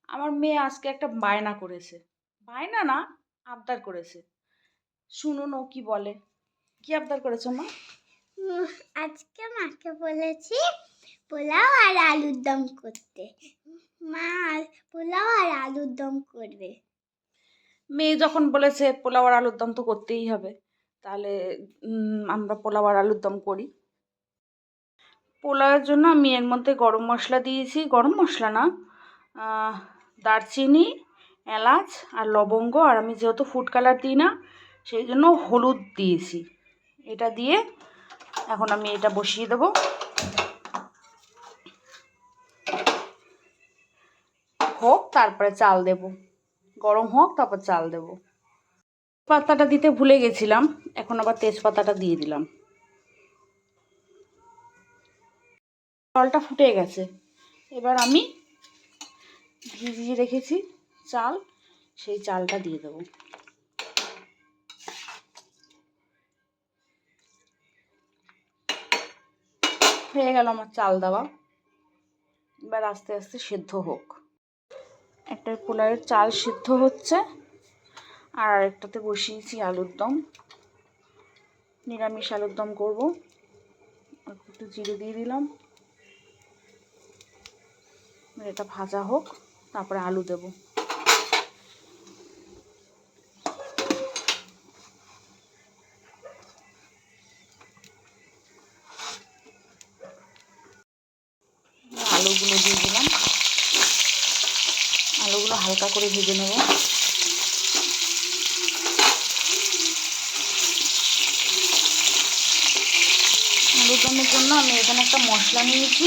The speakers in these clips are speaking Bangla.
আমার মেয়ে আজকে একটা বায়না করেছে। বায়না না, আবদার করেছে। শুনুন ও কি বলে। কি আবদার করেছো মা? আজকে মাকে বলেছি পোলাও আর আলুর দম করতে। মা পোলাও আর আলুর দম করবে। মেয়ে যখন বলেছে পোলাও আর আলুর দম তো করতেই হবে, তাহলে আমরা পোলাও আর আলুর দম করি। পোলাওয়ের জন্য আমি এর মধ্যে গরম মশলা দিয়েছি, গরম মশলা না, দারচিনি, এলাচ আর লবঙ্গ, আর আমি যেহেতু ফুড কালার দিই না সেই জন্য হলুদ দিয়েছি। এটা দিয়ে এখন আমি এটা বসিয়ে দেবো। হোক, তারপরে চাল দেব। গরম হোক, তারপর চাল দেব। পাতাটা দিতে ভুলে গেছিলাম, এখন আবার তেজপাতাটা দিয়ে দিলাম। জলটা ফুটে গেছে, এবার আমি ভিজিয়ে রেখেছি চাল, সেই চালটা দিয়ে দেবো। হয়ে গেল আমার চাল দেওয়া। এবার আস্তে আস্তে সেদ্ধ হোক। একটা পোলাওয়ের চাল সিদ্ধ হচ্ছে, আর আরেকটাতে বসিয়েছি আলুর দম। নিরামিষ আলুর দম করবো। একটু জিরে দিয়ে দিলাম। এটা ভাজা হোক, তারপরে আলু দেব। আলুগুলো দিয়ে দিলাম। আলুগুলো হালকা করে ভেজে নেব। আলুর দমের জন্য আমি এখানে একটা মশলা নিয়েছি।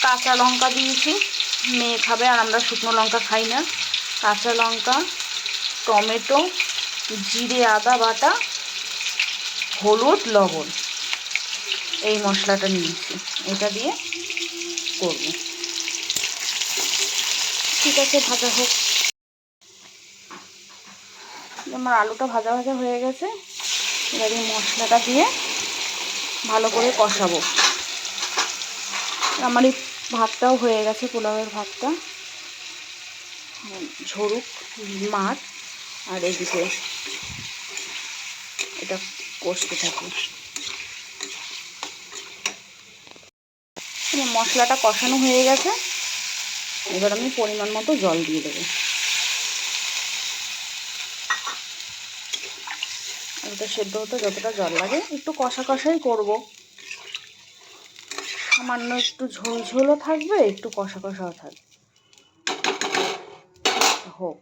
কাঁচা লঙ্কা দিয়েছি, মেয়ে খাবে আর আমরা শুকনো লঙ্কা খাই না। কাঁচা লঙ্কা, টমেটো, জিরে আদা বাটা, হলুদ, লবণ, এই মশলাটা নিয়েছি। এটা দিয়ে করব। ঠিক আছে, ভাজা হোক। আমার আলুটা ভাজা ভাজা হয়ে গেছে। এবার এই মশলাটা দিয়ে ভালো করে কষাবো। আমার এই ভাতটাও হয়ে গেছে, পোলাওয়ের ভাতটা ঝরুক মাছ, আর এদিকে এটা কষতে থাকি। মশলাটা কষানো হয়ে গেছে, এবার আমি পরিমাণ মতো জল দিয়ে দেবো। আলুটা সেদ্ধ হতে যতটা জল লাগে, একটু কষা কষাই করবো। সামান্য একটু ঝোল ঝোলও থাকবে, একটু কষা কষাও থাকবে। হোক।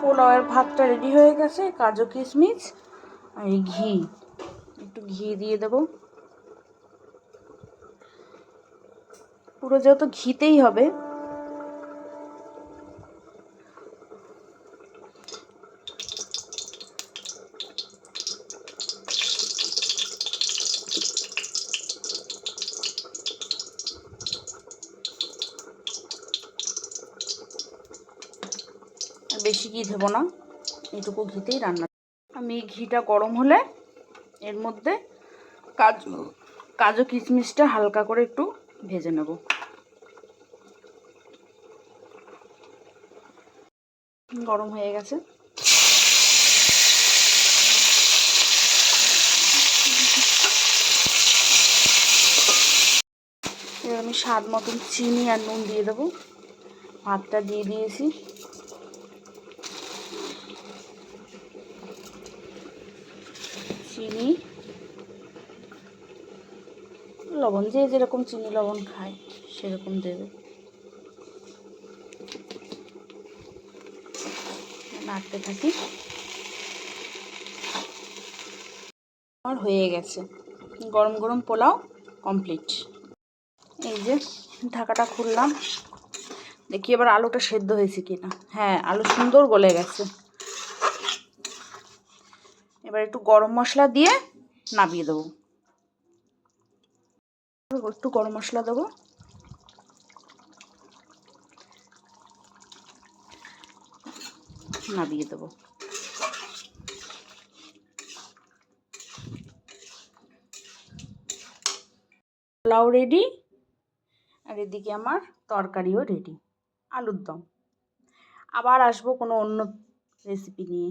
পোলাওয়ের ভাতটা রেডি হয়ে গেছে। কাজু কিশমিশ আর ঘি, একটু ঘি দিয়ে দেব। পুরো যেহেতু ঘিতেই হবে, বেশি ঘি দেবো না, এটুকু ঘিতেই রান্না। আমি ঘিটা গরম হলে এর মধ্যে কাজু কিশমিশটা হালকা করে একটু ভেজে নেব। গরম হয়ে গেছে। এবার আমি স্বাদ মতন চিনি আর নুন দিয়ে দেবো। ভাতটা দিয়ে দিয়েছি। চিনি, লবণ, যে যেরকম চিনি লবণ খায় সেরকম দেবে। নাড়তে থাকি। আমার হয়ে গেছে গরম গরম পোলাও কমপ্লিট। এই যে ঢাকাটা খুললাম, দেখি এবার আলুটা সেদ্ধ হয়েছে কিনা। হ্যাঁ, আলু সুন্দর গলে গেছে। এবার একটু গরম মশলা দিয়ে নামিয়ে দেবো। একটু গরম মশলা দেবো। নামিয়ে দেবো। পোলাও রেডি, আর এদিকে আমার তরকারিও রেডি। আলুর দম। আবার আসবো কোনো অন্য রেসিপি নিয়ে।